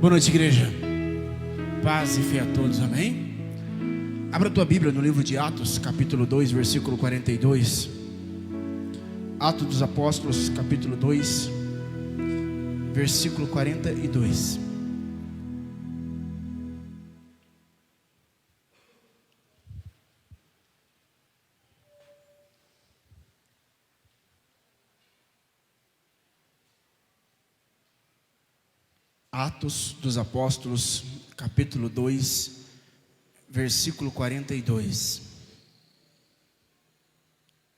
Boa noite, igreja. Paz e fé a todos, amém? Abra a tua Bíblia no livro de Atos, capítulo 2, versículo 42. Atos dos Apóstolos, capítulo 2, versículo 42. Atos dos Apóstolos, capítulo 2, versículo 42.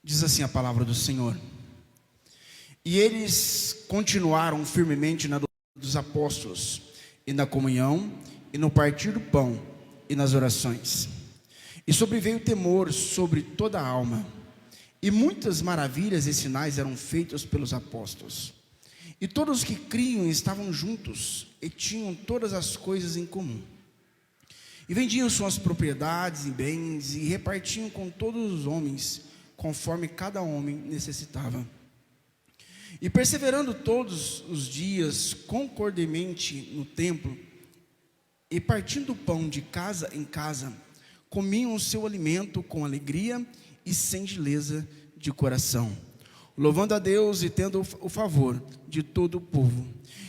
Diz assim a palavra do Senhor: E eles continuaram firmemente na doutrina dos apóstolos, e na comunhão, e no partir do pão, e nas orações. E sobreveio temor sobre toda a alma, e muitas maravilhas e sinais eram feitos pelos apóstolos. E todos os que criam estavam juntos, e tinham todas as coisas em comum. E vendiam suas propriedades e bens, e repartiam com todos os homens, conforme cada homem necessitava. E perseverando todos os dias concordemente no templo, e partindo o pão de casa em casa, comiam o seu alimento com alegria e singeleza de coração, louvando a Deus e tendo o favor de todo o povo.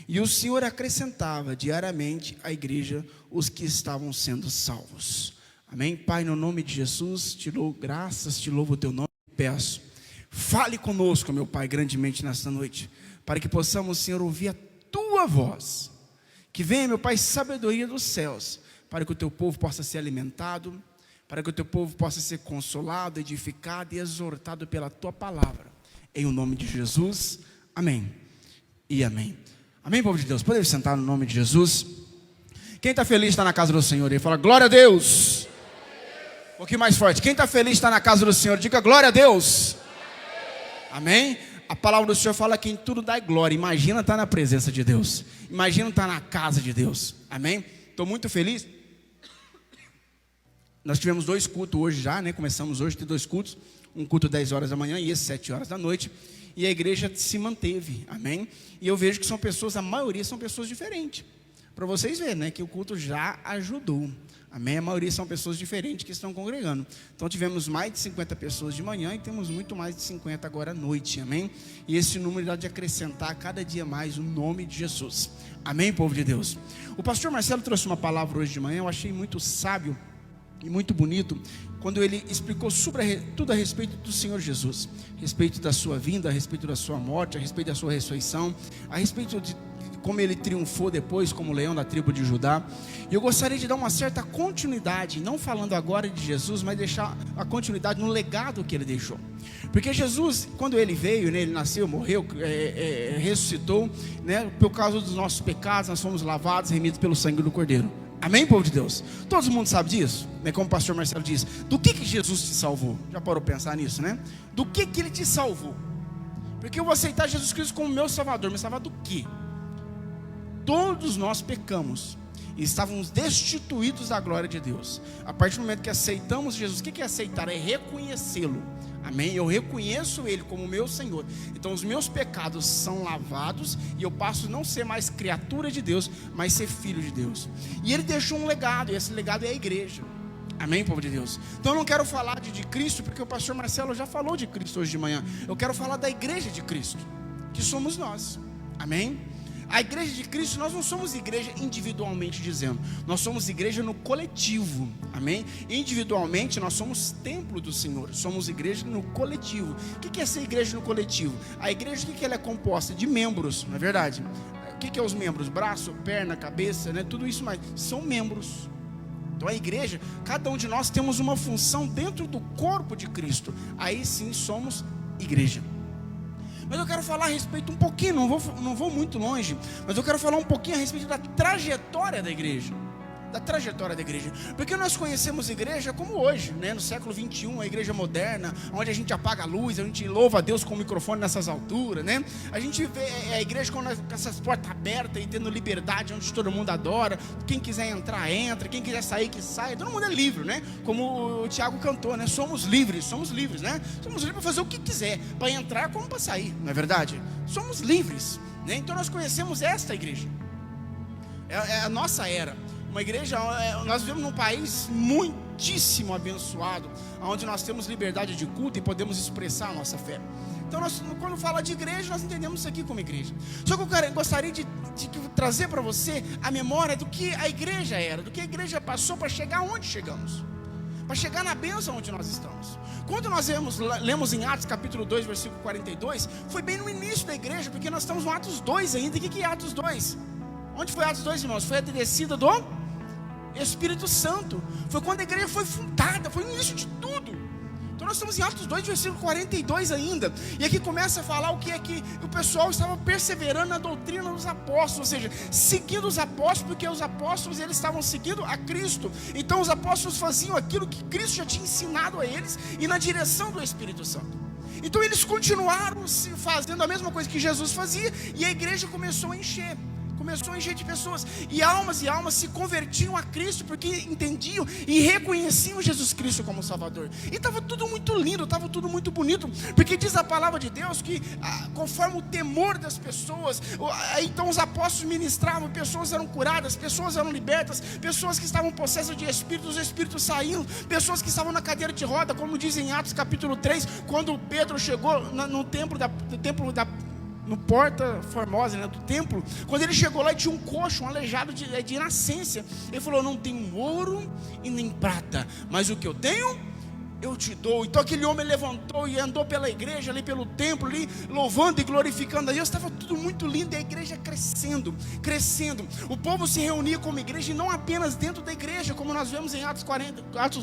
E o Senhor acrescentava diariamente à igreja os que estavam sendo salvos. Amém? Pai, no nome de Jesus, te dou graças, te louvo o teu nome e peço, fale conosco, meu Pai, grandemente nesta noite, para que possamos, Senhor, ouvir a tua voz. Que venha, meu Pai, sabedoria dos céus, para que o teu povo possa ser alimentado, para que o teu povo possa ser consolado, edificado e exortado pela tua palavra. Em o nome de Jesus, amém e amém. Amém, povo de Deus? Podemos sentar no nome de Jesus? Quem está feliz está na casa do Senhor e fala glória a Deus. Um pouquinho mais forte. Quem está feliz está na casa do Senhor, diga glória a Deus. Amém? A palavra do Senhor fala que em tudo dá glória. Imagina estar na presença de Deus, imagina estar na casa de Deus. Amém? Estou muito feliz. Nós tivemos 2 cultos hoje já, né? Começamos hoje a ter 2 cultos. Um culto 10 horas da manhã e esse 7 horas da noite. E a igreja se manteve, amém? E eu vejo que são pessoas, a maioria são pessoas diferentes. Para vocês verem, né? Que o culto já ajudou, amém? A maioria são pessoas diferentes que estão congregando. Então tivemos mais de 50 pessoas de manhã e temos muito mais de 50 agora à noite, amém? E esse número irá de acrescentar cada dia mais o nome de Jesus. Amém, povo de Deus? O pastor Marcelo trouxe uma palavra hoje de manhã, eu achei muito sábio e muito bonito, quando ele explicou sobre tudo a respeito do Senhor Jesus, a respeito da sua vinda, a respeito da sua morte, a respeito da sua ressurreição, a respeito de como ele triunfou depois como leão da tribo de Judá. E eu gostaria de dar uma certa continuidade, não falando agora de Jesus, mas deixar a continuidade no legado que ele deixou. Porque Jesus, quando ele veio, né, ele nasceu, morreu, ressuscitou, né, por causa dos nossos pecados, nós fomos lavados, remidos pelo sangue do Cordeiro. Amém, povo de Deus? Todo mundo sabe disso, né? Como o pastor Marcelo disse, do que Jesus te salvou? Já parou para pensar nisso, né? Do que ele te salvou? Porque eu vou aceitar Jesus Cristo como meu salvador. Me salvar do quê? Todos nós pecamos e estávamos destituídos da glória de Deus. A partir do momento que aceitamos Jesus, o que é aceitar? É reconhecê-lo. Amém? Eu reconheço Ele como meu Senhor. Então os meus pecados são lavados e eu passo a não ser mais criatura de Deus, mas ser filho de Deus. E Ele deixou um legado, e esse legado é a igreja. Amém, povo de Deus? Então eu não quero falar de Cristo, porque o pastor Marcelo já falou de Cristo hoje de manhã. Eu quero falar da igreja de Cristo, que somos nós. Amém? A igreja de Cristo, nós não somos igreja individualmente dizendo, nós somos igreja no coletivo, amém? Individualmente nós somos templo do Senhor, somos igreja no coletivo. O que é ser igreja no coletivo? A igreja, o que ela é composta? De membros, não é verdade? O que é os membros? Braço, perna, cabeça, né? Tudo isso mais, são membros. Então a igreja, cada um de nós temos uma função dentro do corpo de Cristo, aí sim somos igreja. Mas eu quero falar a respeito um pouquinho, não vou muito longe, mas eu quero falar um pouquinho a respeito da trajetória da igreja. Da trajetória da igreja. Porque nós conhecemos a igreja como hoje, né? No século 21, a igreja moderna, onde a gente apaga a luz, a gente louva a Deus com o microfone nessas alturas, né? A gente vê a igreja com essas portas abertas e tendo liberdade, onde todo mundo adora. Quem quiser entrar, entra. Quem quiser sair, que saia. Todo mundo é livre, né? Como o Tiago cantou, né? Somos livres, né? Somos livres para fazer o que quiser, para entrar como para sair, não é verdade? Somos livres, né? Então nós conhecemos esta igreja. É a nossa era. Uma igreja, nós vivemos num país muitíssimo abençoado, onde nós temos liberdade de culto e podemos expressar a nossa fé. Então, quando fala de igreja, nós entendemos isso aqui como igreja. Só que eu gostaria de trazer para você a memória do que a igreja era, do que a igreja passou para chegar onde chegamos, para chegar na bênção onde nós estamos. Quando nós lemos em Atos capítulo 2, versículo 42, foi bem no início da igreja, porque nós estamos no Atos 2 ainda. E o que é Atos 2? Onde foi Atos 2, irmãos? Foi a descida do Espírito Santo. Foi quando a igreja foi fundada, foi o início de tudo. Então nós estamos em Atos 2, versículo 42 ainda. E aqui começa a falar o que é que o pessoal estava perseverando na doutrina dos apóstolos, ou seja, seguindo os apóstolos, porque os apóstolos eles estavam seguindo a Cristo. Então os apóstolos faziam aquilo que Cristo já tinha ensinado a eles e na direção do Espírito Santo. Então eles continuaram fazendo a mesma coisa que Jesus fazia, e a igreja começou a encher de pessoas, e almas se convertiam a Cristo, porque entendiam e reconheciam Jesus Cristo como Salvador. E estava tudo muito lindo, estava tudo muito bonito, porque diz a palavra de Deus que conforme o temor das pessoas, então os apóstolos ministravam, pessoas eram curadas, pessoas eram libertas, pessoas que estavam possessas de espíritos, os espíritos saíam, pessoas que estavam na cadeira de roda, como diz em Atos capítulo 3, quando Pedro chegou no no Porta Formosa, né, do templo. Quando ele chegou lá, tinha um coxo, um aleijado de nascença. Ele falou: não tenho ouro e nem prata, mas o que eu tenho eu te dou. Então aquele homem levantou e andou pela igreja, ali pelo templo, ali louvando e glorificando a Deus. Estava tudo muito lindo, e a igreja crescendo. O povo se reunia como igreja, e não apenas dentro da igreja, como nós vemos em Atos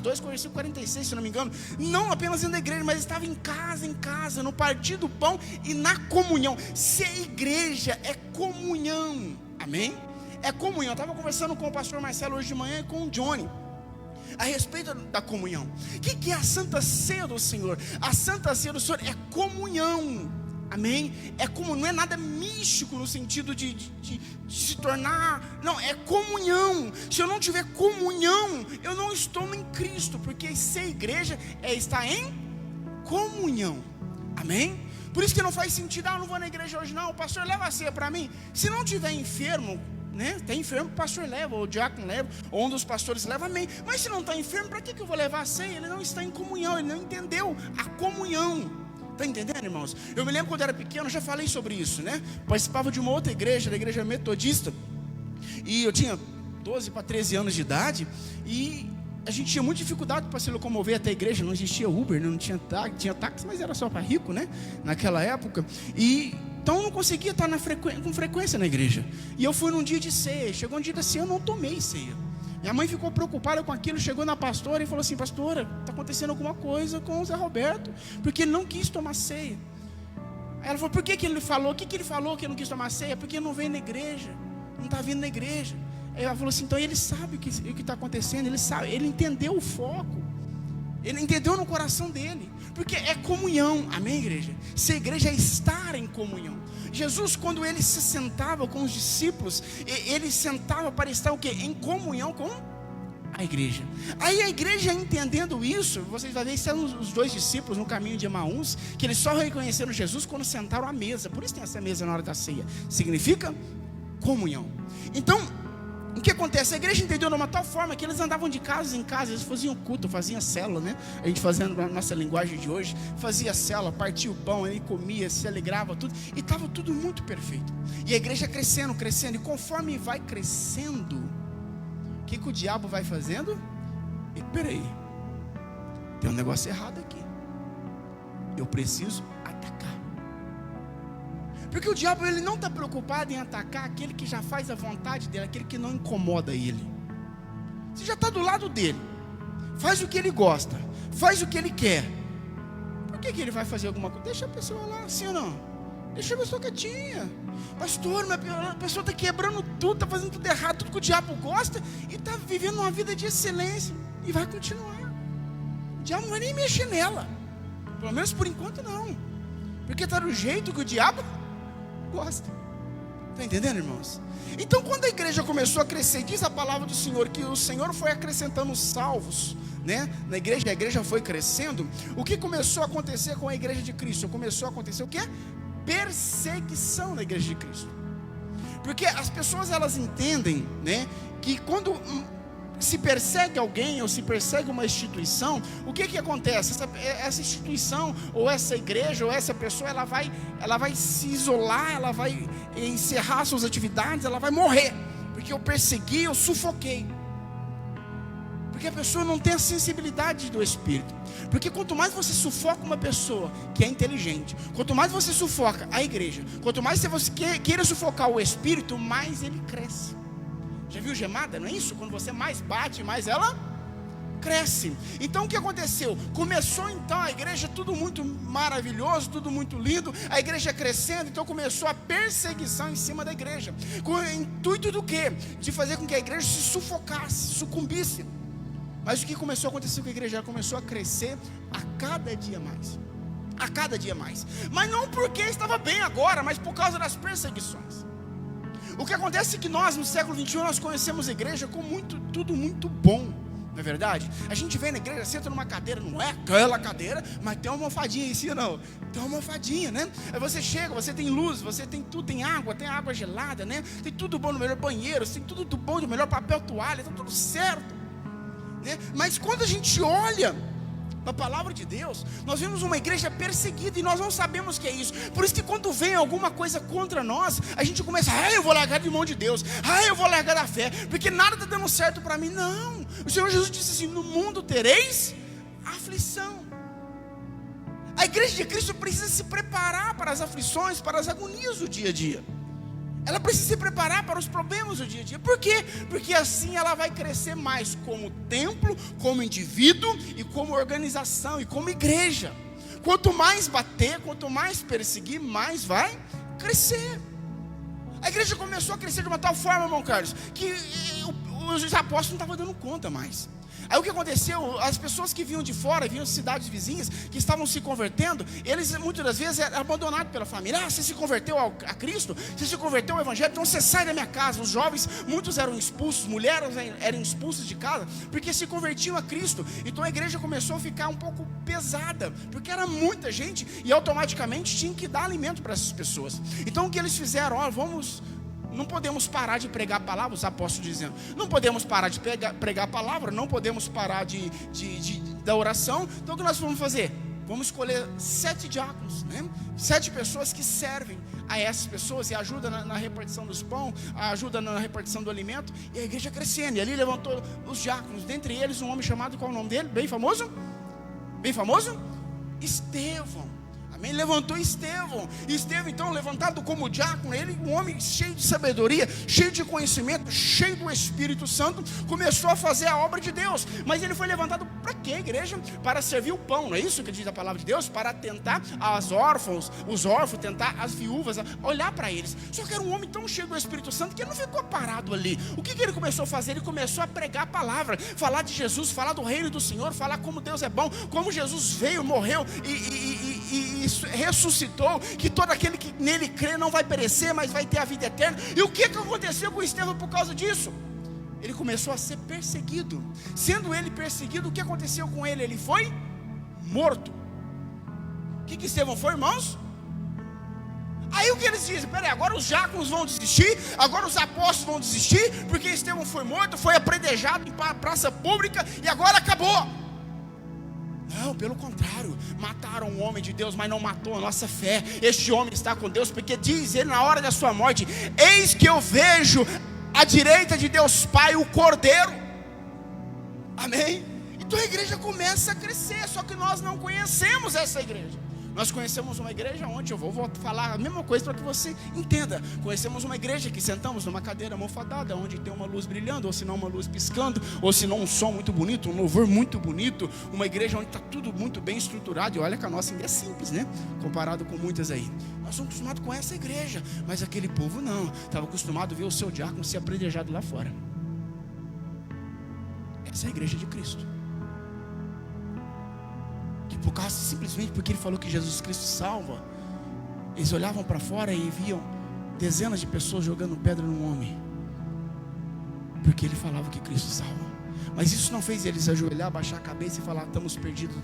2, versículo 46, se não me engano. Não apenas dentro da igreja, mas estava em casa, no partir do pão e na comunhão. Ser igreja é comunhão, amém? É comunhão. Eu estava conversando com o pastor Marcelo hoje de manhã e com o Johnny a respeito da comunhão. O que é a Santa Ceia do Senhor? A Santa Ceia do Senhor é comunhão, amém? Não é nada místico no sentido de se tornar, não, é comunhão. Se eu não tiver comunhão, eu não estou em Cristo, porque ser igreja é estar em comunhão, amém? Por isso que não faz sentido: eu não vou na igreja hoje não, o pastor leva a ceia para mim. Se não tiver enfermo, né? Tem enfermo, o pastor leva, ou o diácono leva, ou um dos pastores leva, amém. Mas se não está enfermo, para que eu vou levar a ceia? Ele não está em comunhão, ele não entendeu a comunhão. Está entendendo, irmãos? Eu me lembro quando eu era pequeno, já falei sobre isso, né? Participava de uma outra igreja, da igreja metodista, e eu tinha 12 para 13 anos de idade, e a gente tinha muita dificuldade para se locomover até a igreja. Não existia Uber, não tinha táxi, tinha táxi, mas era só para rico, né? Naquela época. Então eu não conseguia estar com frequência na igreja. E eu fui num dia de ceia. Chegou um dia da ceia, eu não tomei ceia. Minha mãe ficou preocupada com aquilo. Chegou na pastora e falou assim: pastora, está acontecendo alguma coisa com o Zé Roberto, porque ele não quis tomar ceia. Aí ela falou: por que ele falou? O que ele falou que ele não quis tomar ceia? Porque ele não veio na igreja, não está vindo na igreja. Aí ela falou assim: então ele sabe o que está acontecendo, ele sabe, ele entendeu o foco, ele entendeu no coração dele, porque é comunhão, amém, igreja? Ser igreja é estar em comunhão. Jesus, quando ele se sentava com os discípulos, ele sentava para estar o quê? Em comunhão com a igreja. Aí a igreja, entendendo isso, vocês vão ver, isso eram os dois discípulos no caminho de Emaús, que eles só reconheceram Jesus quando sentaram à mesa. Por isso tem essa mesa na hora da ceia, significa comunhão. Então, o que acontece? A igreja entendeu de uma tal forma que eles andavam de casa em casa, eles faziam culto, faziam célula, né? A gente fazendo na nossa linguagem de hoje, fazia célula, partia o pão, aí comia, se alegrava, tudo, e estava tudo muito perfeito. E a igreja crescendo, e conforme vai crescendo, o que o diabo vai fazendo? E peraí, tem um negócio errado aqui, eu preciso atacar. Porque o diabo, ele não está preocupado em atacar aquele que já faz a vontade dele, aquele que não incomoda ele. Você já está do lado dele, faz o que ele gosta, faz o que ele quer. Por que ele vai fazer alguma coisa? Deixa a pessoa lá, sim ou não? Deixa a pessoa quietinha. Pastor, a pessoa está quebrando tudo, está fazendo tudo errado, tudo que o diabo gosta, e está vivendo uma vida de excelência, e vai continuar. O diabo não vai nem mexer nela, pelo menos por enquanto não, porque está do jeito que o diabo gosta. Está entendendo, irmãos? Então, quando a igreja começou a crescer, diz a palavra do Senhor que o Senhor foi acrescentando salvos, né? Na igreja, a igreja foi crescendo. O que começou a acontecer com a igreja de Cristo? Começou a acontecer o quê? Perseguição na igreja de Cristo. Porque as pessoas, elas entendem, né, que quando se persegue alguém ou se persegue uma instituição, o que acontece? Essa instituição ou essa igreja ou essa pessoa, ela vai se isolar, ela vai encerrar suas atividades, ela vai morrer, porque eu persegui, eu sufoquei. Porque a pessoa não tem a sensibilidade do Espírito. Porque quanto mais você sufoca uma pessoa que é inteligente, quanto mais você sufoca a igreja, quanto mais você queira sufocar o Espírito, mais ele cresce. Já viu gemada, não é isso? Quando você mais bate, mais ela cresce. Então o que aconteceu? Começou então a igreja, tudo muito maravilhoso, tudo muito lindo, a igreja crescendo, então começou a perseguição em cima da igreja. Com o intuito do quê? De fazer com que a igreja se sufocasse, sucumbisse. Mas o que começou a acontecer com a igreja? Ela começou a crescer a cada dia mais. A cada dia mais. Mas não porque estava bem agora, mas por causa das perseguições. O que acontece é que nós, no século 21, nós conhecemos a igreja com tudo muito bom. Não é verdade? A gente vem na igreja, senta numa cadeira, não é aquela cadeira, mas tem uma almofadinha em cima, não. Tem uma almofadinha, né? Aí você chega, você tem luz, você tem tudo, tem água gelada, né? Tem tudo bom no melhor banheiro, tem tudo do bom, do melhor papel toalha, está tudo certo. Né? Mas quando a gente olha na palavra de Deus, nós vemos uma igreja perseguida e nós não sabemos o que é isso. Por isso que quando vem alguma coisa contra nós, a gente começa, eu vou largar de mão de Deus, eu vou largar da fé, porque nada está dando certo para mim. Não, o Senhor Jesus disse assim: no mundo tereis aflição. A igreja de Cristo precisa se preparar para as aflições, para as agonias do dia a dia. Ela precisa se preparar para os problemas do dia a dia. Por quê? Porque assim ela vai crescer mais como templo, como indivíduo e como organização e como igreja. Quanto mais bater, quanto mais perseguir, mais vai crescer. A igreja começou a crescer de uma tal forma, irmão Carlos, que os apóstolos não estavam dando conta mais. Aí o que aconteceu? As pessoas que vinham de fora, vinham de cidades vizinhas, que estavam se convertendo, eles muitas das vezes eram abandonados pela família. Você se converteu a Cristo? Você se converteu ao Evangelho? Então você sai da minha casa. Os jovens, muitos eram expulsos, mulheres eram expulsas de casa, porque se convertiam a Cristo. Então a igreja começou a ficar um pouco pesada, porque era muita gente, e automaticamente tinha que dar alimento para essas pessoas. Então o que eles fizeram? Não podemos parar de pregar a palavra, os apóstolos dizendo. Não podemos parar de pregar a palavra, não podemos parar da oração. Então o que nós vamos fazer? Vamos escolher 7 diáconos, né? 7 pessoas que servem a essas pessoas e ajudam na repartição dos pão, ajudam na repartição do alimento. E a igreja crescendo, e ali levantou os diáconos, dentre eles um homem chamado, qual é o nome dele? Bem famoso? Bem famoso? Estevão. Amém? Levantou Estevão. Estevão, então, levantado como diácono, ele, um homem cheio de sabedoria, cheio de conhecimento, cheio do Espírito Santo, começou a fazer a obra de Deus. Mas ele foi levantado para quê, igreja? Para servir o pão, não é isso que diz a palavra de Deus? Para tentar os órfãos, tentar as viúvas, olhar para eles. Só que era um homem tão cheio do Espírito Santo que ele não ficou parado ali. O que ele começou a fazer? Ele começou a pregar a palavra, falar de Jesus, falar do reino do Senhor, falar como Deus é bom, como Jesus veio, morreu e ressuscitou, que todo aquele que nele crê não vai perecer, mas vai ter a vida eterna. E o que aconteceu com Estevão por causa disso? Ele começou a ser perseguido. Sendo ele perseguido, o que aconteceu com ele? Ele foi morto. O que Estevão foi, irmãos? Aí o que eles dizem? Peraí, agora os diáconos vão desistir, agora os apóstolos vão desistir, porque Estevão foi morto, foi apredejado em praça pública e agora acabou. Não, pelo contrário, mataram um homem de Deus, mas não matou a nossa fé. Este homem está com Deus, porque diz ele na hora da sua morte: eis que eu vejo à direita de Deus Pai o Cordeiro. Amém? Então a igreja começa a crescer, só que nós não conhecemos essa igreja. Nós conhecemos uma igreja onde, eu vou falar a mesma coisa para que você entenda. Conhecemos uma igreja que sentamos numa cadeira almofadada, onde tem uma luz brilhando, ou se não uma luz piscando, ou se não um som muito bonito, um louvor muito bonito. Uma igreja onde está tudo muito bem estruturado. E olha que a nossa igreja é simples, né? Comparado com muitas aí. Nós somos acostumados com essa igreja, mas aquele povo não. Estava acostumado a ver o seu diácono ser apredejado lá fora. Essa é a igreja de Cristo. Por causa, simplesmente porque ele falou que Jesus Cristo salva, eles olhavam para fora e viam dezenas de pessoas jogando pedra num homem, porque ele falava que Cristo salva. Mas isso não fez eles ajoelhar, baixar a cabeça e falar: estamos perdidos,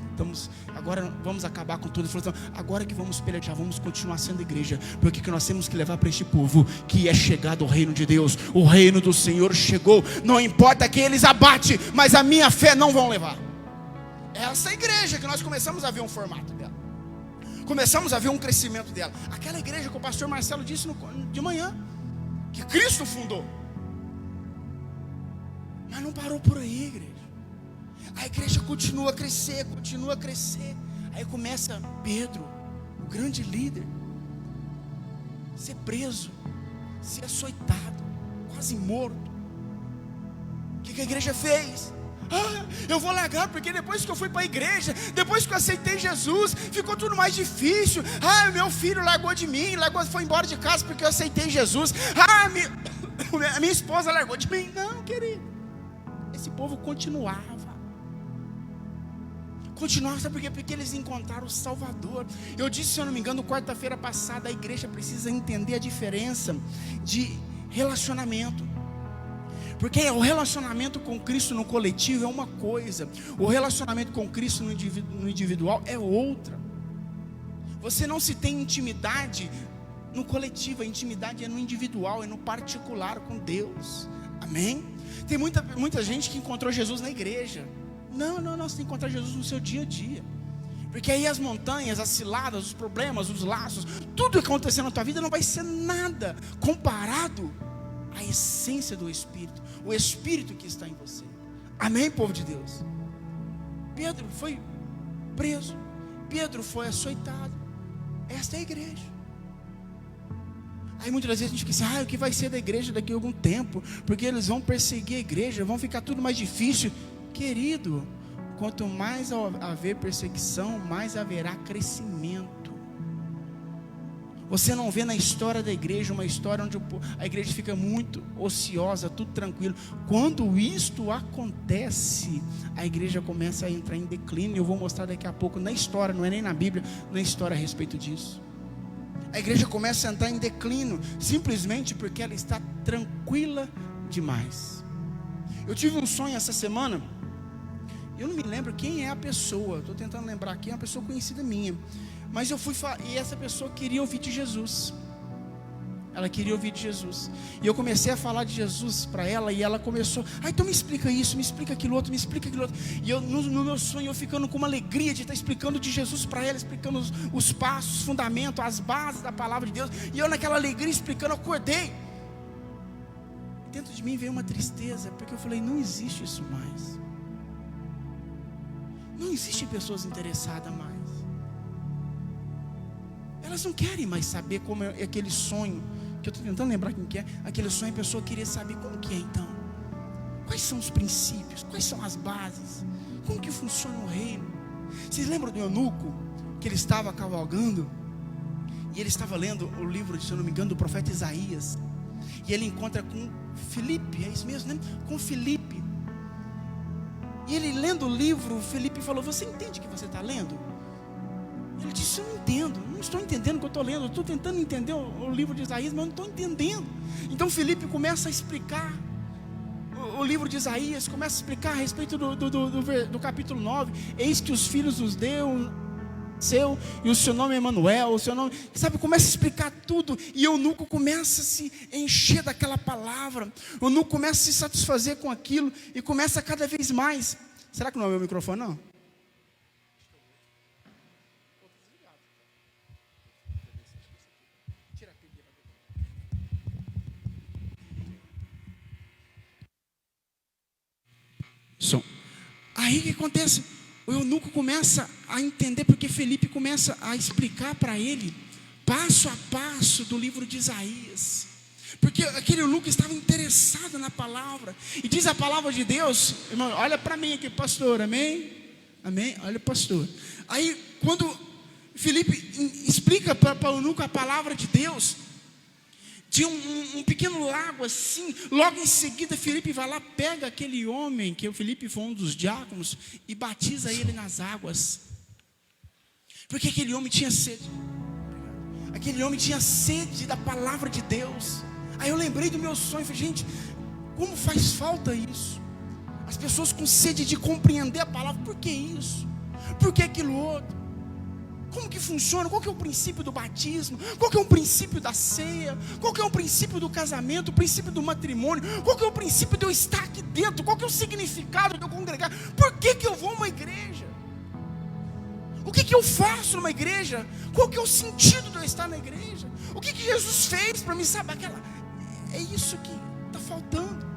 agora vamos acabar com tudo. Ele falou: agora que vamos pelejar, vamos continuar sendo igreja, porque o que nós temos que levar para este povo, que é chegado ao reino de Deus, o reino do Senhor chegou. Não importa que eles abatem, mas a minha fé não vão levar. Essa igreja que nós começamos a ver um formato dela, começamos a ver um crescimento dela. Aquela igreja que o pastor Marcelo disse de manhã, que Cristo fundou. Mas não parou por aí, igreja. A igreja continua a crescer, continua a crescer. Aí começa Pedro, o grande líder, ser preso, ser açoitado, quase morto. O que a igreja fez? Eu vou largar, porque depois que eu fui para a igreja, depois que eu aceitei Jesus, ficou tudo mais difícil. Meu filho largou de mim, foi embora de casa porque eu aceitei Jesus. A minha esposa largou de mim. Não, querido. Esse povo continuava, sabe por quê? Porque eles encontraram o Salvador. Eu disse, se eu não me engano, quarta-feira passada, a igreja precisa entender a diferença de relacionamento. Porque o relacionamento com Cristo no coletivo é uma coisa, o relacionamento com Cristo no individual é outra. Você não se tem intimidade no coletivo, a intimidade é no individual, é no particular com Deus. Amém? Tem muita gente que encontrou Jesus na igreja. Não, você tem que encontrar Jesus no seu dia a dia. Porque aí as montanhas, as ciladas, os problemas, os laços, tudo que acontecer na tua vida não vai ser nada comparado à essência do Espírito, o Espírito que está em você. Amém, povo de Deus? Pedro foi preso, Pedro foi açoitado. Esta é a igreja. Aí muitas vezes a gente pensa: o que vai ser da igreja daqui a algum tempo? Porque eles vão perseguir a igreja, vão ficar tudo mais difícil. Querido, quanto mais haver perseguição, mais haverá crescimento. Você não vê na história da igreja uma história onde a igreja fica muito ociosa, tudo tranquilo. Quando isto acontece, a igreja começa a entrar em declínio. Eu vou mostrar daqui a pouco na história, não é nem na Bíblia, na história a respeito disso. A igreja começa a entrar em declínio, simplesmente porque ela está tranquila demais. Eu tive um sonho essa semana, eu não me lembro quem é a pessoa, estou tentando lembrar quem é uma pessoa conhecida minha, mas eu fui falar, e essa pessoa queria ouvir de Jesus. Ela queria ouvir de Jesus. E eu comecei a falar de Jesus para ela. E ela começou: então me explica isso, me explica aquilo outro, me explica aquilo outro. E eu, no meu sonho, eu ficando com uma alegria de estar explicando de Jesus para ela, explicando os passos, os fundamentos, as bases da palavra de Deus. E eu naquela alegria explicando, eu acordei. Dentro de mim veio uma tristeza, porque eu falei: não existe isso mais. Não existe pessoas interessadas mais. Elas não querem mais saber como é aquele sonho, que eu estou tentando lembrar quem que é. Aquele sonho, a pessoa queria saber como que é então. Quais são os princípios, quais são as bases, como que funciona o reino. Vocês lembram do eunuco, que ele estava cavalgando, e ele estava lendo o livro, se eu não me engano, do profeta Isaías, e ele encontra com Filipe, é isso mesmo, né? Com Filipe. E ele lendo o livro, Filipe falou: você entende o que você está lendo? Ele disse: eu não entendo, não estou entendendo o que eu estou lendo, eu estou tentando entender o livro de Isaías, mas eu não estou entendendo. Então Filipe começa a explicar o livro de Isaías, começa a explicar a respeito do capítulo 9. Eis que os filhos dos Deus seu, e o seu nome é Emanuel, o seu nome, sabe, começa a explicar tudo. E o eunuco começa a se encher daquela palavra, o eunuco começa a se satisfazer com aquilo, e começa cada vez mais. Será que não é o meu microfone não? Som. Aí o que acontece? O eunuco começa a entender, porque Felipe começa a explicar para ele, passo a passo do livro de Isaías, porque aquele eunuco estava interessado na palavra. E diz a palavra de Deus, irmão, olha para mim aqui, pastor, amém? Amém? Olha, pastor. Aí quando Felipe explica para o eunuco a palavra de Deus, tinha um pequeno lago assim. Logo em seguida Felipe vai lá, pega aquele homem, que o Felipe foi um dos diáconos, e batiza ele nas águas, porque aquele homem tinha sede. Aquele homem tinha sede da palavra de Deus. Aí eu lembrei do meu sonho, falei: gente, como faz falta isso. As pessoas com sede de compreender a palavra. Por que isso? Por que aquilo outro? Como que funciona? Qual que é o princípio do batismo? Qual que é o princípio da ceia? Qual que é o princípio do casamento? O princípio do matrimônio? Qual que é o princípio de eu estar aqui dentro? Qual que é o significado de eu congregar? Por que que eu vou a uma igreja? O que que eu faço numa igreja? Qual que é o sentido de eu estar na igreja? O que que Jesus fez para mim, sabe? É isso que está faltando.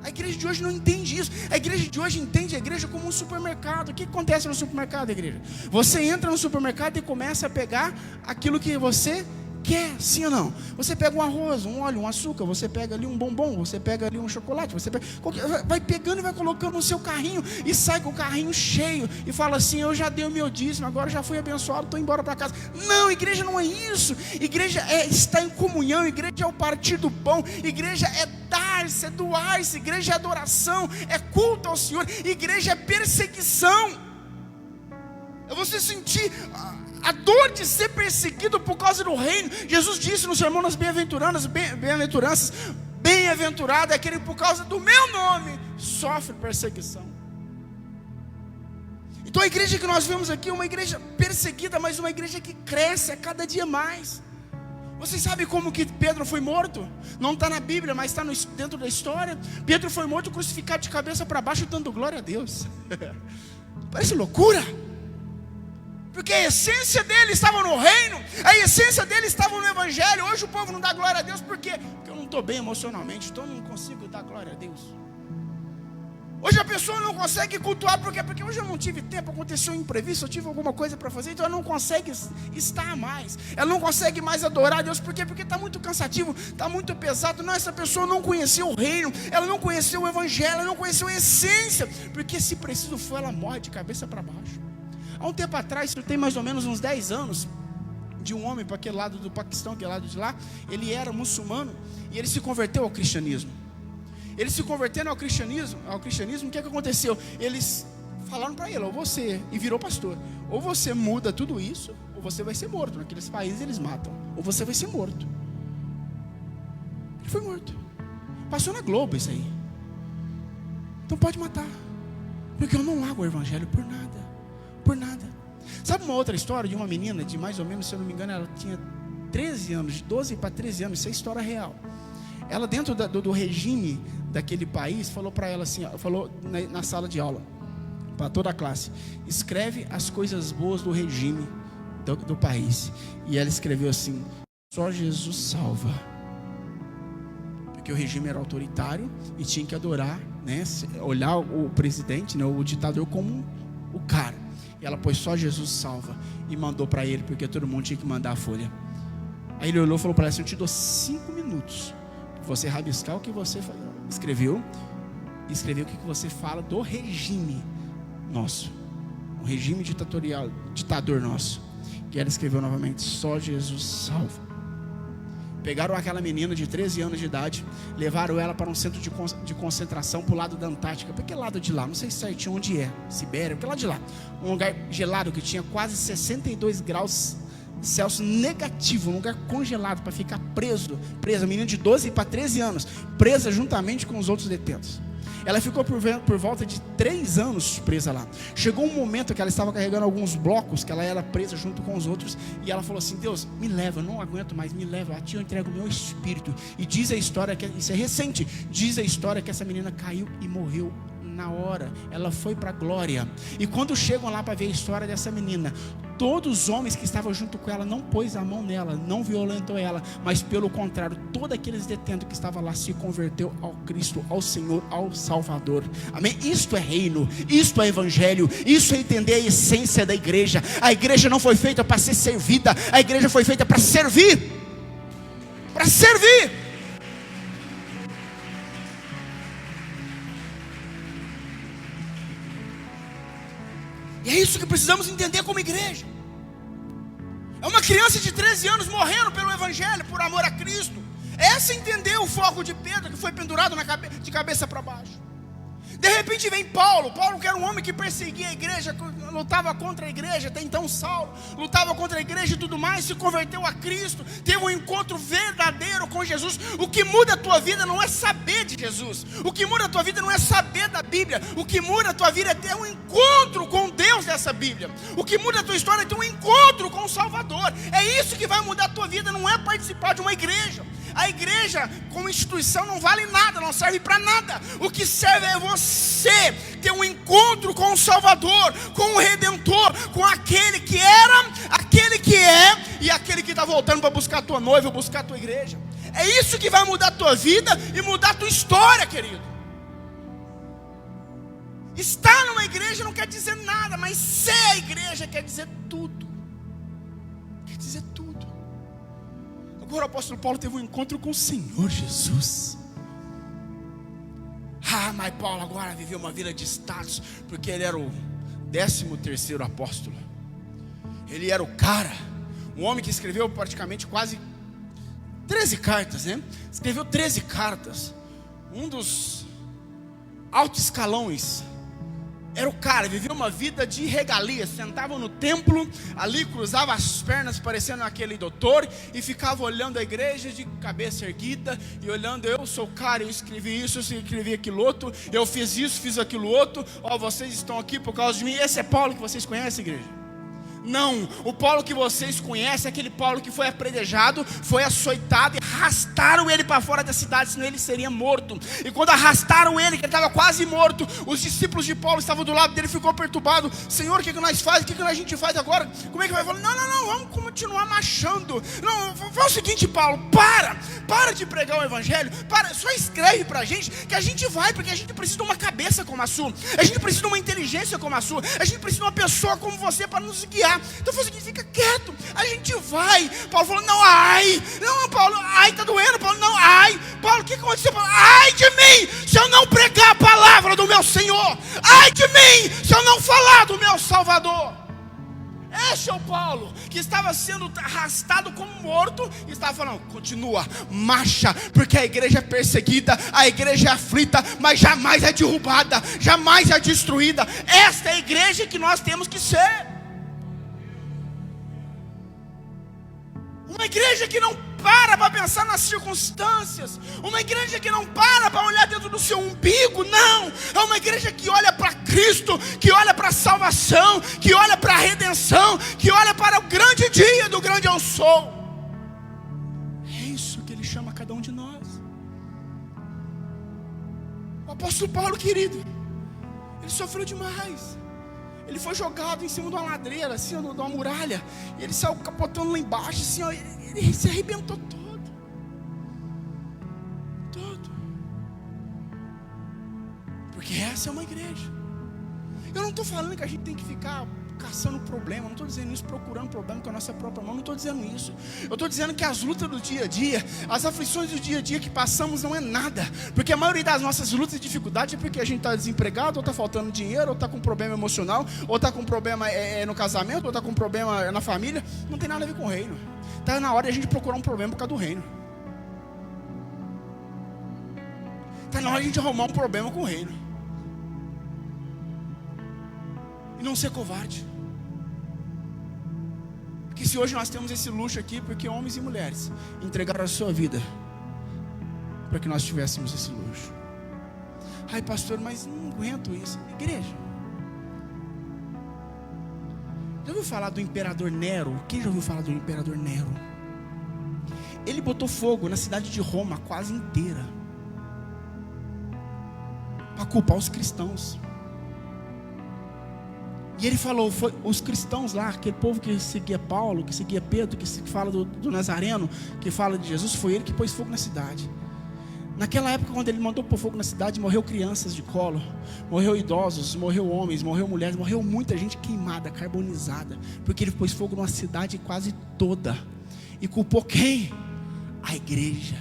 A igreja de hoje não entende isso. A igreja de hoje entende a igreja como um supermercado. O que acontece no supermercado, igreja? Você entra no supermercado e começa a pegar aquilo que você quer, sim ou não? Você pega um arroz, um óleo, um açúcar, você pega ali um bombom, você pega ali um chocolate, você pega, vai pegando e vai colocando no seu carrinho e sai com o carrinho cheio e fala assim: eu já dei o meu dízimo, agora já fui abençoado, estou embora para casa. Não, igreja não é isso. Igreja é estar em comunhão, igreja é o partir do pão, igreja é dar-se, é doar-se, igreja é adoração, é culto ao Senhor, igreja é perseguição. É você sentir a dor de ser perseguido por causa do reino. Jesus disse no sermão das bem-aventuranças, bem-aventurado é aquele que por causa do meu nome sofre perseguição. Então a igreja que nós vemos aqui é uma igreja perseguida, mas uma igreja que cresce a cada dia mais. Vocês sabem como que Pedro foi morto? Não está na Bíblia, mas está dentro da história. Pedro foi morto crucificado de cabeça para baixo, dando glória a Deus. Parece loucura. Porque a essência dele estava no reino, a essência dele estava no evangelho. Hoje o povo não dá glória a Deus, por quê? Porque eu não estou bem emocionalmente, então eu não consigo dar glória a Deus. Hoje a pessoa não consegue cultuar, por quê? Porque hoje eu não tive tempo, aconteceu um imprevisto, eu tive alguma coisa para fazer, então ela não consegue estar mais, ela não consegue mais adorar a Deus, por quê? Porque está muito cansativo, está muito pesado. Não, essa pessoa não conheceu o reino, ela não conheceu o evangelho, ela não conheceu a essência, porque se preciso for, ela morre de cabeça para baixo. Há um tempo atrás, tem mais ou menos uns 10 anos, de um homem para aquele lado do Paquistão, aquele lado de lá. Ele era muçulmano e ele se converteu ao cristianismo. Ele se convertendo ao cristianismo, o que aconteceu? Eles falaram para ele: ou você, e virou pastor, ou você muda tudo isso, ou você vai ser morto. Naqueles países eles matam, ou você vai ser morto. Ele foi morto. Passou na Globo isso aí. Então pode matar, porque eu não largo o evangelho por nada. Por nada. Sabe uma outra história de uma menina de mais ou menos, se eu não me engano, ela tinha 13 anos, de 12 para 13 anos, isso é história real. Ela dentro do regime daquele país, falou para ela assim, falou na sala de aula, para toda a classe: escreve as coisas boas do regime do país. E ela escreveu assim: só Jesus salva. Porque o regime era autoritário e tinha que adorar, né, olhar o presidente, né, o ditador como o cara. E ela pôs só Jesus salva e mandou para ele, porque todo mundo tinha que mandar a folha. Aí ele olhou e falou para ela assim: eu te dou 5 minutos para você rabiscar o que você escreveu, e escrever o que você fala do regime nosso, o regime ditador nosso. E ela escreveu novamente: só Jesus salva. Pegaram aquela menina de 13 anos de idade, levaram ela para um centro de concentração para o lado da Antártica. Para aquele lado de lá, não sei certinho onde é, Sibéria, para aquele lado de lá. Um lugar gelado que tinha quase 62 graus Celsius negativo, um lugar congelado, para ficar presa, menina de 12 para 13 anos, presa juntamente com os outros detentos. Ela ficou por volta de 3 anos presa lá. Chegou um momento que ela estava carregando alguns blocos, que ela era presa junto com os outros, e ela falou assim: Deus, me leva, eu não aguento mais, me leva, a ti eu entrego o meu espírito. E diz a história, que isso é recente, diz a história que essa menina caiu e morreu na hora. Ela foi para a glória. E quando chegam lá para ver a história dessa menina, todos os homens que estavam junto com ela não pôs a mão nela, não violentou ela, mas pelo contrário, todos aqueles detentos que estavam lá se converteu ao Cristo, ao Senhor, ao Salvador. Amém? Isto é reino, isto é evangelho, isso é entender a essência da igreja. A igreja não foi feita para ser servida, a igreja foi feita para servir. Para servir. E é isso que precisamos entender como igreja. É uma criança de 13 anos morrendo pelo evangelho, por amor a Cristo. Essa entendeu o foco de Pedro, que foi pendurado de cabeça para baixo. De repente vem Paulo que era um homem que perseguia a igreja, lutava contra a igreja, até então Saulo, lutava contra a igreja e tudo mais, se converteu a Cristo, teve um encontro verdadeiro com Jesus. O que muda a tua vida não é saber de Jesus, o que muda a tua vida não é saber da Bíblia, o que muda a tua vida é ter um encontro com Deus dessa Bíblia, o que muda a tua história é ter um encontro com o Salvador. É isso que vai mudar a tua vida, não é participar de uma igreja. A igreja como instituição não vale nada, não serve para nada. O que serve é você ter um encontro com o Salvador, com o Redentor, com aquele que era, aquele que é e aquele que está voltando para buscar a tua noiva, buscar a tua igreja. É isso que vai mudar a tua vida e mudar a tua história, querido. Estar numa igreja não quer dizer nada, mas ser a igreja quer dizer tudo. Quer dizer tudo. Agora o apóstolo Paulo teve um encontro com o Senhor Jesus. Mas Paulo agora viveu uma vida de status, porque ele era o 13º apóstolo. Ele era o cara, um homem que escreveu praticamente quase 13 cartas, né? Escreveu 13 cartas. Um dos altos escalões. Era o cara, vivia uma vida de regalia. Sentava no templo, ali cruzava as pernas, parecendo aquele doutor, e ficava olhando a igreja de cabeça erguida, e olhando: eu sou o cara, eu escrevi isso, eu escrevi aquilo outro, eu fiz isso, fiz aquilo outro, vocês estão aqui por causa de mim. Esse é Paulo que vocês conhecem, igreja? Não, o Paulo que vocês conhecem é aquele Paulo que foi apredejado, foi açoitado e arrastaram ele para fora da cidade, senão ele seria morto. E quando arrastaram ele, que ele estava quase morto, os discípulos de Paulo estavam do lado dele, ficou perturbado: Senhor, o que nós fazemos? O que a gente faz agora? Como é que vai? Falar: não, vamos continuar marchando. Não, faz o seguinte, Paulo, para de pregar o evangelho, só escreve para a gente, que a gente vai, porque a gente precisa de uma cabeça como a sua, a gente precisa de uma inteligência como a sua, a gente precisa de uma pessoa como você para nos guiar. Então foi o seguinte: fica quieto, a gente vai. Paulo falou: não, Paulo, tá doendo. Paulo: não, Paulo, o que aconteceu? Paulo: ai de mim, se eu não pregar a palavra do meu Senhor, ai de mim, se eu não falar do meu Salvador. Este é o Paulo, que estava sendo arrastado como morto, e estava falando: continua, marcha, porque a igreja é perseguida, a igreja é aflita, mas jamais é derrubada, jamais é destruída. Esta é a igreja que nós temos que ser. Uma igreja que não para pensar nas circunstâncias, uma igreja que não para olhar dentro do seu umbigo, não, é uma igreja que olha para Cristo, que olha para a salvação, que olha para a redenção, que olha para o grande dia do grande eu sou. É isso que ele chama cada um de nós. O apóstolo Paulo, querido, ele sofreu demais. Ele foi jogado em cima de uma ladreira, assim, de uma muralha, e ele saiu capotando lá embaixo, assim, ele se arrebentou todo. Porque essa é uma igreja. Eu não estou falando que a gente tem que ficar caçando problema, não estou dizendo isso, procurando problema com a nossa própria mão, não estou dizendo isso. Eu estou dizendo que as lutas do dia a dia, as aflições do dia a dia que passamos não é nada, porque a maioria das nossas lutas e dificuldades é porque a gente está desempregado, ou está faltando dinheiro, ou está com problema emocional, ou está com problema no casamento, ou está com problema na família. Não tem nada a ver com o reino. Está na hora de a gente procurar um problema por causa do reino. Está na hora de a gente arrumar um problema com o reino e não ser covarde. Porque se hoje nós temos esse luxo aqui, porque homens e mulheres entregaram a sua vida para que nós tivéssemos esse luxo. Ai, pastor, mas não aguento isso. Igreja, já ouviu falar do imperador Nero? Quem já ouviu falar do imperador Nero? Ele botou fogo na cidade de Roma quase inteira para culpar os cristãos. E ele falou: foi os cristãos lá, aquele povo que seguia Paulo, que seguia Pedro, que fala do Nazareno, que fala de Jesus, foi ele que pôs fogo na cidade. Naquela época, quando ele mandou pôr fogo na cidade, morreu crianças de colo, morreu idosos, morreu homens, morreu mulheres, morreu muita gente queimada, carbonizada, porque ele pôs fogo numa cidade quase toda. E culpou quem? A igreja.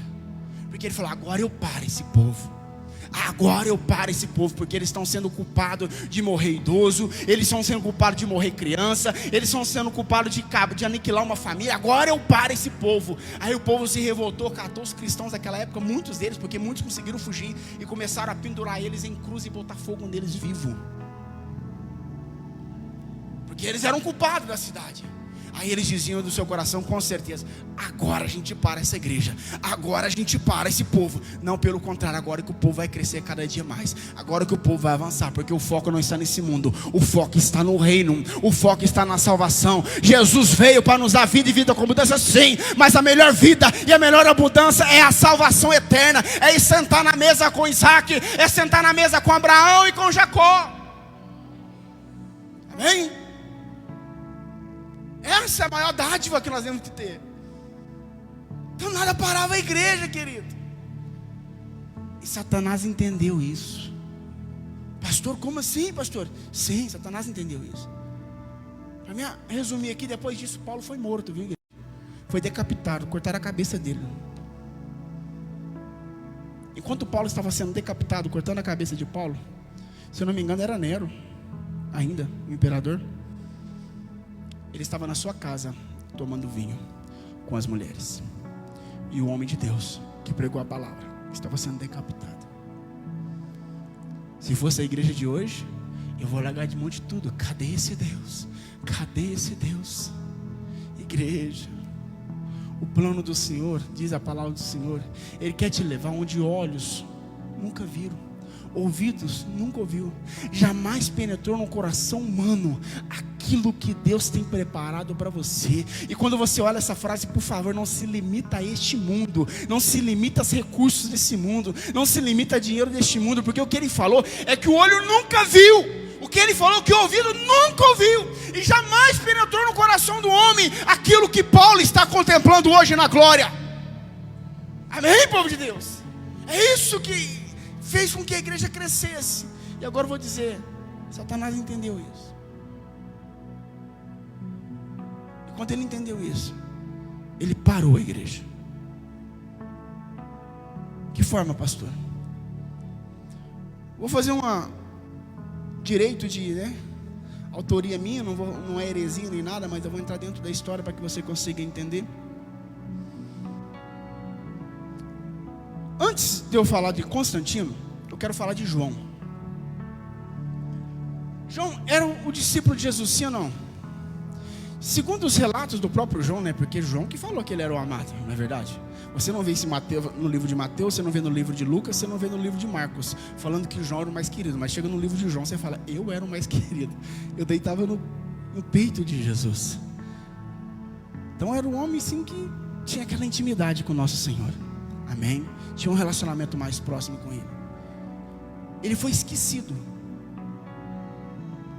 Porque ele falou: agora eu paro esse povo, Agora eu paro esse povo, porque eles estão sendo culpados de morrer idoso, eles estão sendo culpados de morrer criança, eles estão sendo culpados de aniquilar uma família. Agora eu paro esse povo. Aí o povo se revoltou, catou os cristãos daquela época, muitos deles, porque muitos conseguiram fugir, e começaram a pendurar eles em cruz e botar fogo neles vivo, porque eles eram culpados da cidade. Aí eles diziam do seu coração, com certeza: agora a gente para essa igreja, agora a gente para esse povo. Não, pelo contrário, agora que o povo vai crescer cada dia mais, agora que o povo vai avançar, porque o foco não está nesse mundo, o foco está no reino, o foco está na salvação. Jesus veio para nos dar vida e vida com abundância, sim, mas a melhor vida e a melhor abundância é a salvação eterna, é ir sentar na mesa com Isaac, é sentar na mesa com Abraão e com Jacó. Amém? Essa é a maior dádiva que nós temos que ter. Então nada parava a igreja, querido. E Satanás entendeu isso. Pastor, como assim, pastor? Sim, Satanás entendeu isso. Para mim resumir aqui, depois disso Paulo foi morto, viu, igreja? Foi decapitado, cortaram a cabeça dele. Enquanto Paulo estava sendo decapitado, cortando a cabeça de Paulo, se eu não me engano era Nero ainda, o imperador. Ele estava na sua casa, tomando vinho com as mulheres. E o homem de Deus, que pregou a palavra, estava sendo decapitado. Se fosse a igreja de hoje, eu vou largar de mão de tudo. Cadê esse Deus? Cadê esse Deus? Igreja, o plano do Senhor, diz a palavra do Senhor, Ele quer te levar onde olhos nunca viram, ouvidos nunca ouviu, jamais penetrou no coração humano aquilo que Deus tem preparado para você. E quando você olha essa frase, por favor, não se limita a este mundo, não se limita aos recursos desse mundo, não se limita a dinheiro deste mundo, porque o que Ele falou é que o olho nunca viu, o que Ele falou que o ouvido nunca ouviu, e jamais penetrou no coração do homem aquilo que Paulo está contemplando hoje na glória. Amém, povo de Deus? É isso que fez com que a igreja crescesse. E agora eu vou dizer, Satanás entendeu isso. E quando ele entendeu isso, ele parou a igreja. Que forma, pastor? Vou fazer uma direito de, autoria minha, não é heresia nem nada, mas eu vou entrar dentro da história para que você consiga entender. Antes de eu falar de Constantino, eu quero falar de João. João era o discípulo de Jesus, sim ou não? Segundo os relatos do próprio João, porque João que falou que ele era o amado, não é verdade? Você não vê isso no livro de Mateus, você não vê no livro de Lucas, você não vê no livro de Marcos, falando que João era o mais querido. Mas chega no livro de João, você fala: eu era o mais querido, eu deitava no peito de Jesus. Então era um homem sim que tinha aquela intimidade com o nosso Senhor. Amém? Tinha um relacionamento mais próximo com Ele. Ele foi esquecido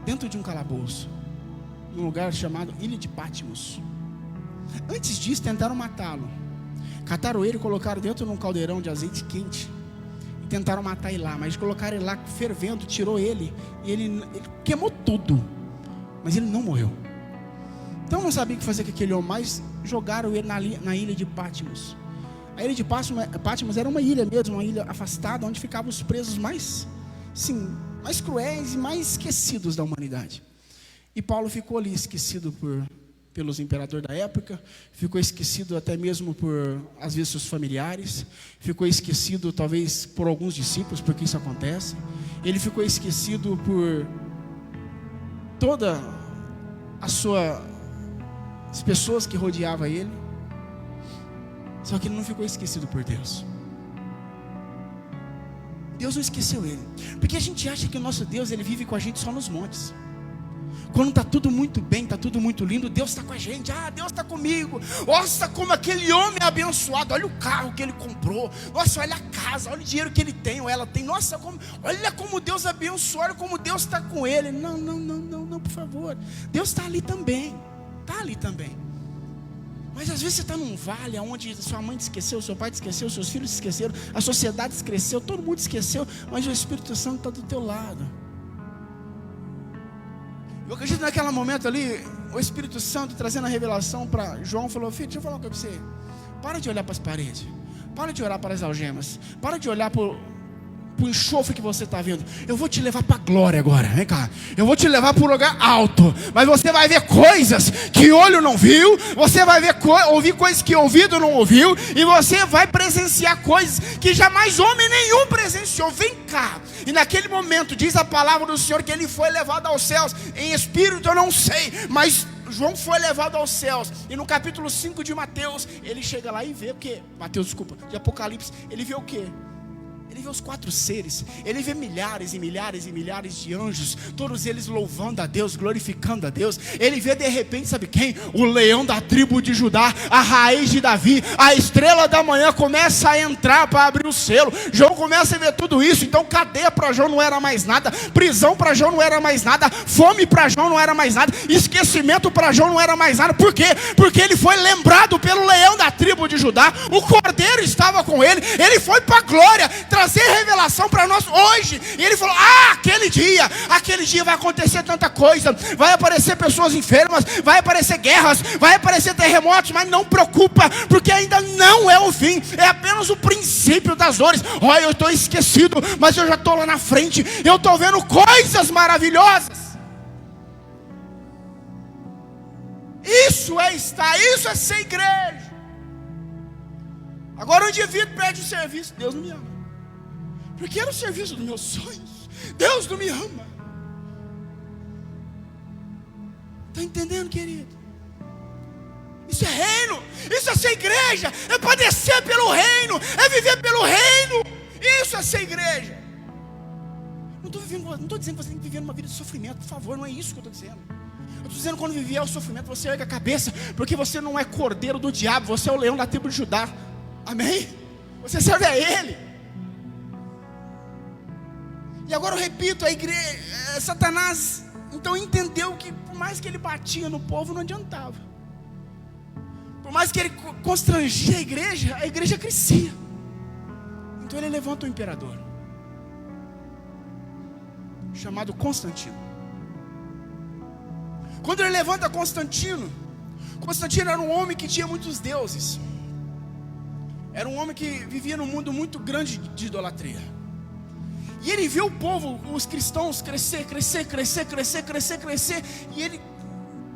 dentro de um calabouço, num lugar chamado Ilha de Patmos. Antes disso tentaram matá-lo. Cataram ele e colocaram dentro de um caldeirão de azeite quente e tentaram matar ele lá, mas colocaram ele lá fervendo, tirou ele e ele queimou tudo, mas ele não morreu. Então não sabia o que fazer com aquele homem, mas jogaram ele na ilha de Patmos. A ilha de Patmos era uma ilha mesmo, uma ilha afastada, onde ficavam os presos mais cruéis e mais esquecidos da humanidade. E Paulo ficou ali esquecido pelos imperadores da época, ficou esquecido até mesmo por, às vezes, seus familiares, ficou esquecido talvez por alguns discípulos, porque isso acontece. Ele ficou esquecido por toda as pessoas que rodeavam ele. Só que ele não ficou esquecido por Deus. Deus não esqueceu ele, porque a gente acha que o nosso Deus, ele vive com a gente só nos montes. Quando está tudo muito bem, está tudo muito lindo, Deus está com a gente. Deus está comigo. Nossa, como aquele homem é abençoado. Olha o carro que ele comprou. Nossa, olha a casa, olha o dinheiro que ele tem ou ela tem. Nossa, olha como Deus abençoa, olha como Deus está com ele. Não, por favor. Deus está ali também. Está ali também. Mas às vezes você está num vale onde sua mãe te esqueceu, seu pai te esqueceu, seus filhos te esqueceram, a sociedade esqueceu, todo mundo esqueceu, mas o Espírito Santo está do teu lado. Eu acredito naquele momento ali, o Espírito Santo trazendo a revelação para João, falou: filho, deixa eu falar uma coisa para você. Para de olhar para as paredes, para de olhar para as algemas, para de olhar para para o enxofre que você está vendo. Eu vou te levar para a glória agora, vem cá. Eu vou te levar para um lugar alto, mas você vai ver coisas que olho não viu, você vai ver ouvir coisas que ouvido não ouviu, e você vai presenciar coisas que jamais homem nenhum presenciou. Vem cá. E naquele momento diz a palavra do Senhor que ele foi levado aos céus. Em espírito eu não sei, mas João foi levado aos céus. E no capítulo 5 de Mateus, ele chega lá e vê o quê? De Apocalipse, ele vê o quê? Ele vê os 4 seres, ele vê milhares e milhares e milhares de anjos, todos eles louvando a Deus, glorificando a Deus. Ele vê de repente, sabe quem? O leão da tribo de Judá, a raiz de Davi, a estrela da manhã começa a entrar para abrir o selo. João começa a ver tudo isso. Então cadeia para João não era mais nada, prisão para João não era mais nada, fome para João não era mais nada, esquecimento para João não era mais nada. Por quê? Porque ele foi lembrado pelo leão da tribo de Judá, o cordeiro estava com ele, ele foi para a glória, trazer revelação para nós hoje. E ele falou: aquele dia vai acontecer tanta coisa, vai aparecer pessoas enfermas, vai aparecer guerras, vai aparecer terremotos, mas não preocupa, porque ainda não é o fim, é apenas o princípio das dores. Olha, eu estou esquecido, mas eu já estou lá na frente, eu estou vendo coisas maravilhosas. Isso é ser igreja. Agora o indivíduo pede o serviço, Deus não me ama, porque era o serviço dos meus sonhos. Deus não me ama. Está entendendo, querido? Isso é reino, isso é ser igreja, é padecer pelo reino, é viver pelo reino. Isso é ser igreja. Não estou dizendo que você tem que viver uma vida de sofrimento, por favor, não é isso que eu estou dizendo. Eu estou dizendo que quando viver o sofrimento, você erga a cabeça, porque você não é cordeiro do diabo, você é o leão da tribo de Judá. Amém? Você serve a ele. E agora eu repito, a igreja, Satanás então entendeu que por mais que ele batia no povo, não adiantava. Por mais que ele constrangia a igreja crescia. Então ele levanta um imperador chamado Constantino. Quando ele levanta Constantino era um homem que tinha muitos deuses. Era um homem que vivia num mundo muito grande de idolatria. E ele viu o povo, os cristãos, crescer. E ele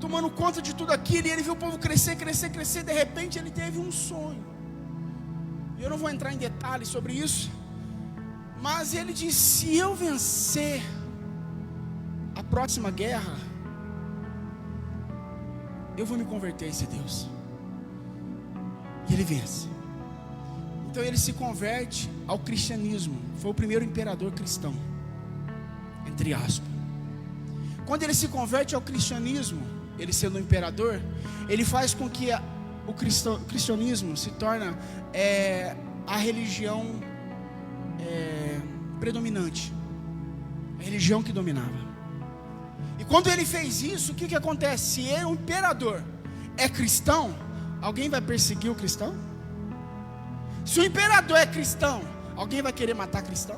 tomando conta de tudo aquilo. E ele viu o povo crescer. De repente ele teve um sonho. Eu não vou entrar em detalhes sobre isso, mas ele disse: se eu vencer a próxima guerra, eu vou me converter a esse Deus. E ele vence. Então ele se converte ao cristianismo. Foi o primeiro imperador cristão, entre aspas. Quando ele se converte ao cristianismo, ele sendo um imperador, ele faz com que o cristianismo se torne a religião predominante, a religião que dominava. E quando ele fez isso, o que acontece? Se o imperador é cristão, alguém vai perseguir o cristão? Se o imperador é cristão, alguém vai querer matar cristão?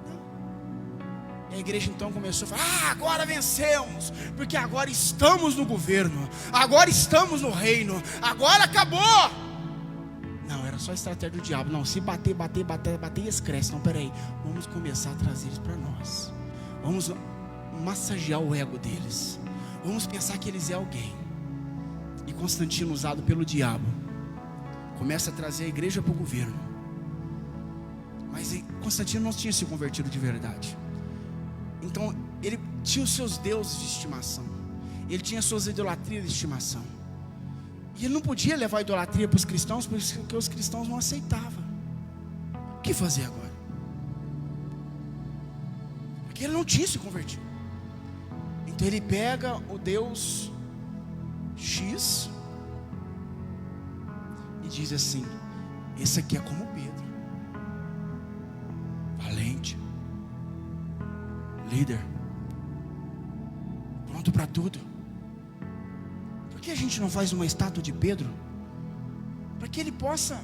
Não. E a igreja então começou a falar: agora vencemos, porque agora estamos no governo, agora estamos no reino, agora acabou. Não, era só estratégia do diabo. Não, se bater, eles crescem. Não, peraí, vamos começar a trazer eles para nós. Vamos massagear o ego deles. Vamos pensar que eles é alguém. E Constantino, usado pelo diabo, começa a trazer a igreja para o governo. Mas Constantino não tinha se convertido de verdade. Então ele tinha os seus deuses de estimação, ele tinha suas idolatrias de estimação. E ele não podia levar a idolatria para os cristãos, porque os cristãos não aceitavam. O que fazer agora? Porque ele não tinha se convertido. Então ele pega o Deus X e diz assim: esse aqui é como Pedro, valente, líder, pronto para tudo. Por que a gente não faz uma estátua de Pedro? Para que ele possa,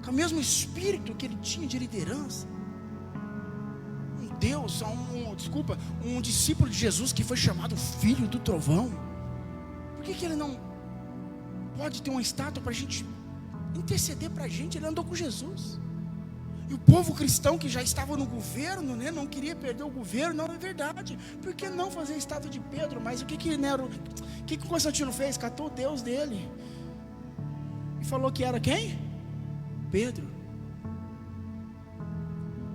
com o mesmo espírito que ele tinha de liderança, um discípulo de Jesus que foi chamado filho do trovão. Por que ele não pode ter uma estátua para a gente interceder para a gente? Ele andou com Jesus. E o povo cristão que já estava no governo, né, não queria perder o governo. Não, é verdade. Por que não fazer a estátua de Pedro? Mas o que Nero, o que Constantino fez? Catou o Deus dele e falou que era quem? Pedro.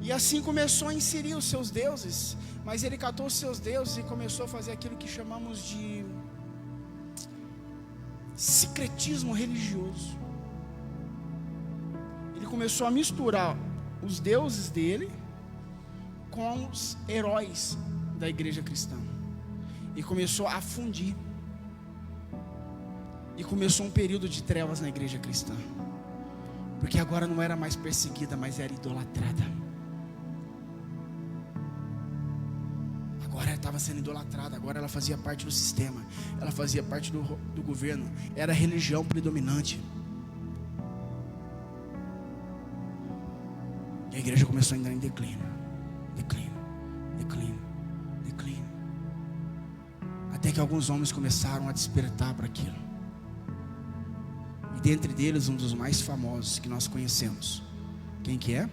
E assim começou a inserir os seus deuses. Mas ele catou os seus deuses e começou a fazer aquilo que chamamos de secretismo religioso. Ele começou a misturar os deuses dele com os heróis da igreja cristã. E começou a fundir. E começou um período de trevas na igreja cristã. Porque agora não era mais perseguida, mas era idolatrada. Agora ela estava sendo idolatrada. Agora ela fazia parte do sistema. Ela fazia parte do governo. Era a religião predominante. E a igreja começou a entrar em declínio. Até que alguns homens começaram a despertar para aquilo. E dentre deles, um dos mais famosos que nós conhecemos. Quem que é?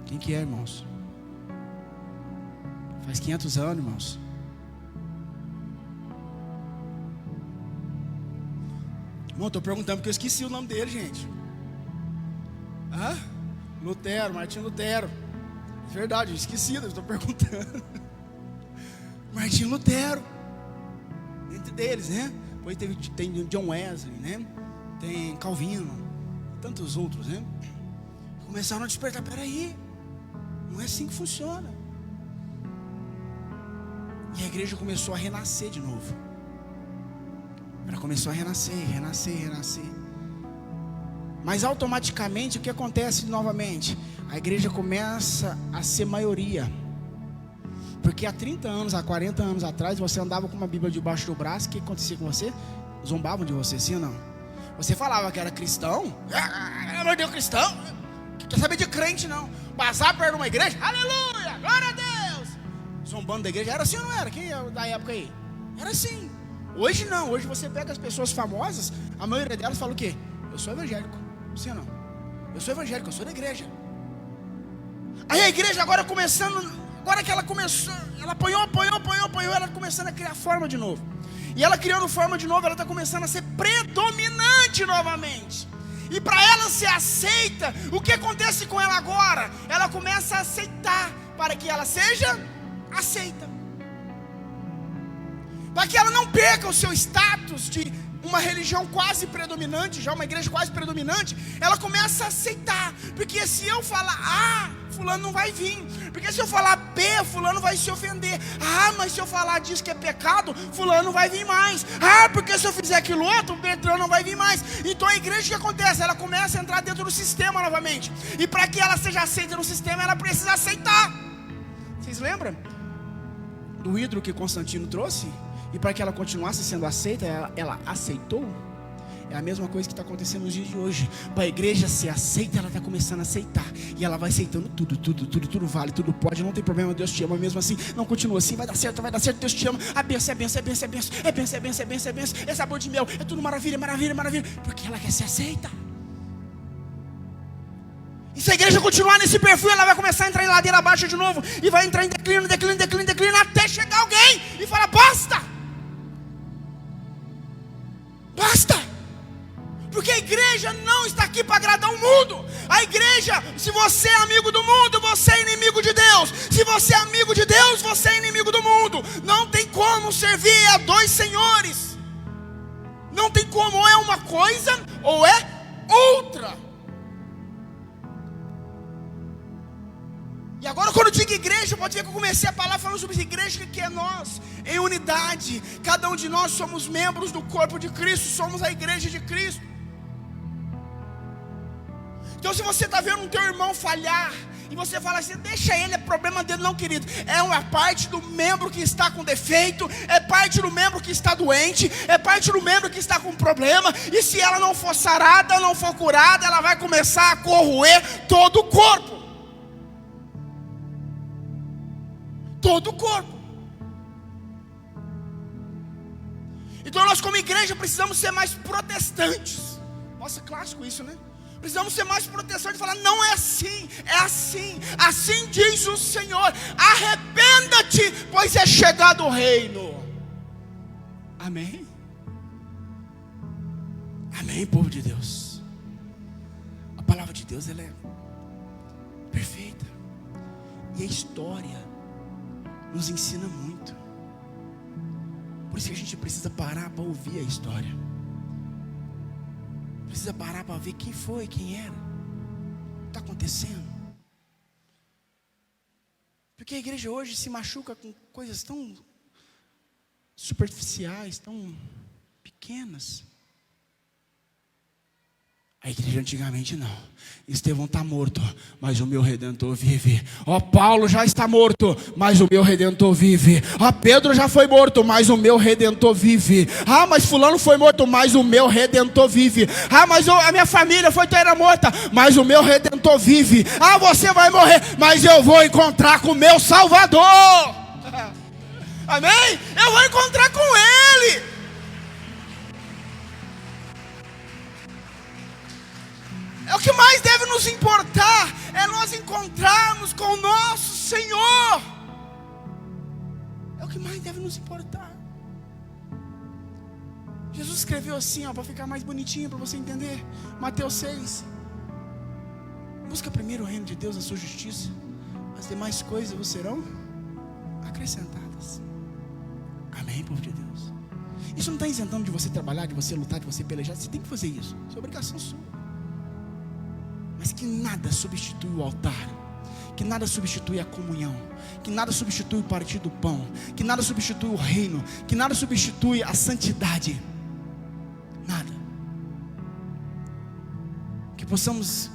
Quem que é, irmãos? Faz 500 anos, irmãos. Irmão, estou perguntando porque eu esqueci o nome dele, gente. Lutero, Martinho Lutero. Verdade, eu esqueci, eu estou perguntando. Martinho Lutero. Entre deles, né? Depois tem John Wesley, né? Tem Calvino, tantos outros, né? Começaram a despertar. Peraí, não é assim que funciona. E a igreja começou a renascer de novo. Ela começou a renascer. Mas automaticamente o que acontece novamente? A igreja começa a ser maioria. Porque há 30 anos, há 40 anos atrás, você andava com uma Bíblia debaixo do braço. O que acontecia com você? Zombavam de você, sim ou não? Você falava que era cristão. Meu Deus, cristão? Quer saber de crente não? Passar perto de uma igreja, aleluia, glória a Deus. Zombando da igreja, era assim ou não era? Quem é da época aí? Era assim. Hoje não, hoje você pega as pessoas famosas, a maioria delas fala o quê? Eu sou evangélico, sim ou não? Eu sou evangélico, eu sou da igreja. Aí a igreja agora agora que ela começou, ela apanhou, ela começando a criar forma de novo. E ela criando forma de novo, ela está começando a ser predominante novamente. E para ela ser aceita, o que acontece com ela agora? Ela começa a aceitar para que ela seja aceita. Para que ela não perca o seu status de uma religião quase predominante, já uma igreja quase predominante, ela começa a aceitar. Porque se eu falar A, fulano não vai vir. Porque se eu falar B, fulano vai se ofender. Mas se eu falar disso que é pecado, fulano não vai vir mais. Porque se eu fizer aquilo outro, o Bertrand não vai vir mais. Então a igreja, o que acontece? Ela começa a entrar dentro do sistema novamente. E para que ela seja aceita no sistema, ela precisa aceitar. Vocês lembram do hidro que Constantino trouxe? E para que ela continuasse sendo aceita, ela aceitou. É a mesma coisa que está acontecendo nos dias de hoje. Para a igreja ser aceita, ela está começando a aceitar. E ela vai aceitando tudo vale, tudo pode, não tem problema, Deus te ama mesmo assim. Não continua assim, vai dar certo, Deus te ama. A benção é benção, é sabor de mel, é tudo maravilha. Porque ela quer ser aceita. E se a igreja continuar nesse perfil, ela vai começar a entrar em ladeira abaixo de novo. E vai entrar em declínio, até chegar alguém e falar, basta! Porque a igreja não está aqui para agradar o mundo. A igreja, se você é amigo do mundo, você é inimigo de Deus. Se você é amigo de Deus, você é inimigo do mundo. Não tem como servir a dois senhores. Não tem como, ou é uma coisa ou é outra. E agora quando eu digo igreja, pode ver que eu comecei a falar falando sobre igreja, que é nós, em unidade. Cada um de nós somos membros do corpo de Cristo, somos a igreja de Cristo. Então se você está vendo um teu irmão falhar, e você fala assim, deixa ele, é problema dele. Não, querido, é uma parte do membro que está com defeito, é parte do membro que está doente, é parte do membro que está com problema. E se ela não for sarada, não for curada, ela vai começar a corroer todo o corpo. Todo o corpo. Então nós como igreja precisamos ser mais protestantes. Nossa, clássico isso, né? Precisamos ter mais proteção de falar, não é assim, é assim. Assim diz o Senhor, arrependa-te, pois é chegado o reino. Amém? Amém, povo de Deus. A palavra de Deus, ela é perfeita. E a história nos ensina muito. Por isso que a gente precisa parar para ouvir a história. Precisa parar para ver quem foi, quem era. O que está acontecendo? Porque a igreja hoje se machuca com coisas tão superficiais, tão pequenas. A igreja antigamente não. Estevão está morto, mas o meu Redentor vive. Ó, Paulo já está morto, mas o meu Redentor vive. Ó, Pedro já foi morto, mas o meu Redentor vive. Ah, mas fulano foi morto, mas o meu Redentor vive. Ah, mas a minha família foi toda morta, mas o meu Redentor vive. Ah, você vai morrer, mas eu vou encontrar com o meu Salvador. Amém? Eu vou encontrar com Ele. É o que mais deve nos importar, é nós encontrarmos com o nosso Senhor. É o que mais deve nos importar. Jesus escreveu assim, para ficar mais bonitinho, para você entender. Mateus 6. Busca primeiro o reino de Deus, a sua justiça. As demais coisas vos serão acrescentadas. Amém, povo de Deus. Isso não está isentando de você trabalhar, de você lutar, de você pelejar. Você tem que fazer isso, isso é obrigação sua. Mas que nada substitui o altar, que nada substitui a comunhão, que nada substitui o partir do pão, que nada substitui o reino, que nada substitui a santidade. Nada. Que possamos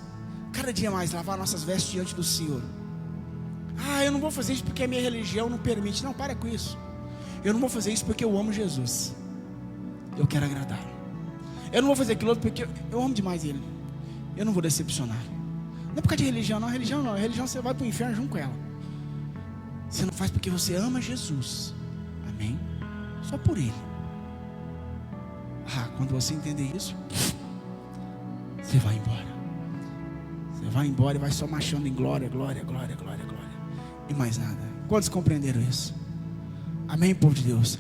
cada dia mais lavar nossas vestes diante do Senhor. Ah, eu não vou fazer isso porque a minha religião não permite. Não, para com isso. Eu não vou fazer isso porque eu amo Jesus, eu quero agradá-lo. Eu não vou fazer aquilo outro porque eu amo demais Ele. Eu não vou decepcionar. Não é por causa de religião, não. Religião não. Religião você vai para o inferno junto com ela. Você não faz porque você ama Jesus. Amém? Só por Ele. Ah, quando você entender isso, você vai embora. Você vai embora e vai só marchando em glória, glória, glória, glória, glória. E mais nada. Quantos compreenderam isso? Amém, povo de Deus?